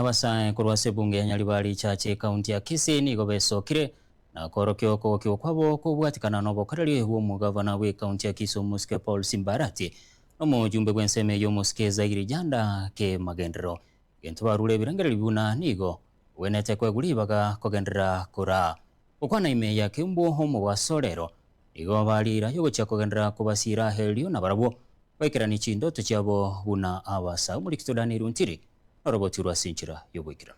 Abasae kurwase bunge ya Nyaribari chache kaunti ya Kisii nigo besokire na korokyo kwabo kubwatikana n'obokarari bw'omugavana we kaunti ya Kisii Omusike Paul Simbarati n'omujumbe gw'enseme y'Omusike Zaire Janda ke magendero gento barule birangere bibuna nigo wenete kwegulibaga kogendera kura ukwana ime ya kimbo homo wasolero nigo balira yogocha kogendera kubasira helio na barabo baikirani chindoto cyabo buna abasa muri kitodani runtiri roboti rwasinchira yobwikira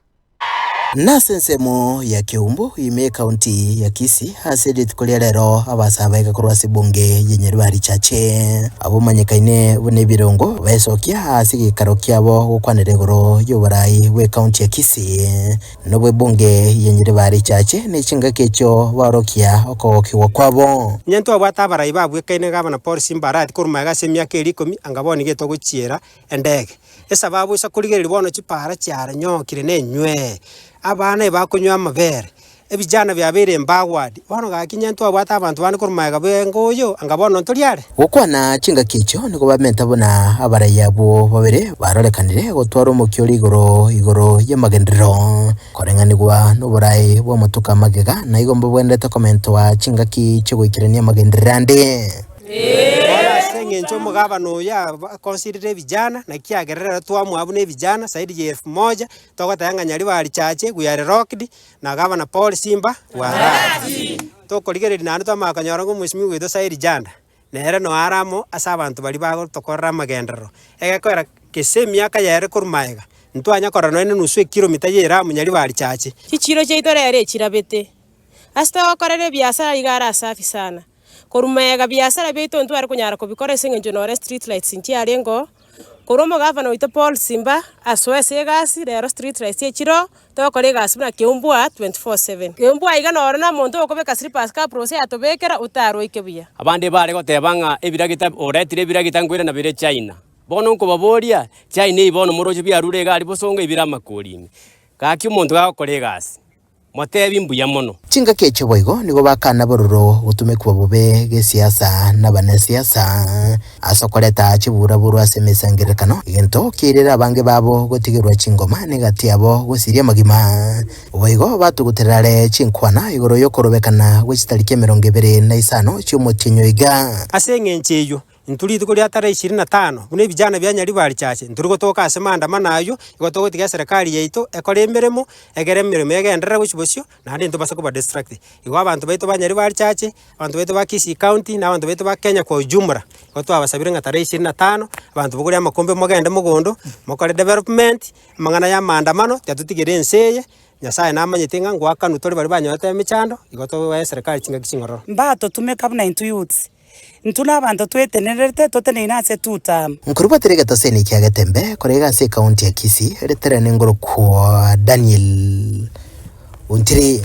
Nasensemo ya Kiumbu ime kaunti ya Kisii hasedit kulia lero abasabaika kurwasi bunge ya Nyaribari chache abo manyikaine bune birongo besokia hasi karokiabo gukwanire goro yobarai we kaunti ya Kisii nobwe bunge ya Nyaribari chache ne chinga kecho barokia okokiwa kwabo nyanto abata barai babwe kaine gabana Paul Simbarati kurumaga semya keri 10 angaboni geto guchiera endege esababu isa kuligeri bono chipara cyara nyokire nenywe abana bakunywa amabere ebijana byabere mbagwadi bono gakinyento abata abantu bane kurumaga bengoyo angabono ntoriare gukwana chinga kicho niko bamenta bona abarayabo babere barorekanire gutwara umukyori igoro y'amagendero korenganirwa n'uburayi bwo mutuka magega na igomba bwendeta komento wa chinga kicho gwikirania amagenderande ngencho mugabano ya consider vijana na kiagerera twamu abune vijana saidi ya 1000 tokotanga Nyaribari chache guyare rocked na gavana Paul Simba warati tokoligereri nanu twamakanyora ngo mwishimi gwedo saidi Janda nere no aramo asa abantu bali bago tokorra magendero egakwera kesemya kayere kurumaiga ntwanya korano ene nusu kilomita yera mu Nyaribari chache kichiro cheitorere chirabete asta okorere biashara igara safi sana kurumega biashara beito ntware kunyara kubikora sengenjo nore street lights ntiarengo kuromo gavana wito Paul Simba aswese gasi rero street lights echiro tokore gasi na Kiumbua 24/7 Kiumbua iga nore na muntu okobeka slippers ka process atobekera utaro ikebuya abande bare gotebanga ebiragita oretire biragita ngwira na bire China bono nko baboria China ibono muroje byarure gari bosonga ibira makulini kaki umuntu gakore gasi motebi mbuya mono chinga kecho boigo nigo bakana bororo gutume kuba bobe gesiasa na banesiasa asokoleta chibura buru asemesangerekano igento kirera bange babo gotigirwa chingoma negati abo gosiria magima boigo batuguterare chinkwana igoro yokorobekana gwitarike 25 cy'umutinyo iga asengencheyo nturi tukuri atara 25 bune bijana bya Nyaribari chache nturi gotoka asemanda manayo igotogo tiga serikali yeito ekoremeremo egeremeremo egendera guchibosyo na ndi ntobasa kuba district igo abantu baito ba Nyaribari chache abantu baito ba Kisii county na abantu baito ba Kenya kwa ujumla goto abasabire ngatara 25 abantu buguri amakombe mogende mugondo mokore development mangana ya maandamano tyatutigire enseye Nyasaye namanyete nga ngwaka nutore bari banyote emichando igoto ya serikali chinga kishingoro mbato tumekabuna into youths ntuna abantu twetenerete toteneina se tuta nkuruba terega toseni kya gatembe korega se kaunti ya Kisii reterane ngoro kwa Daniel Untiri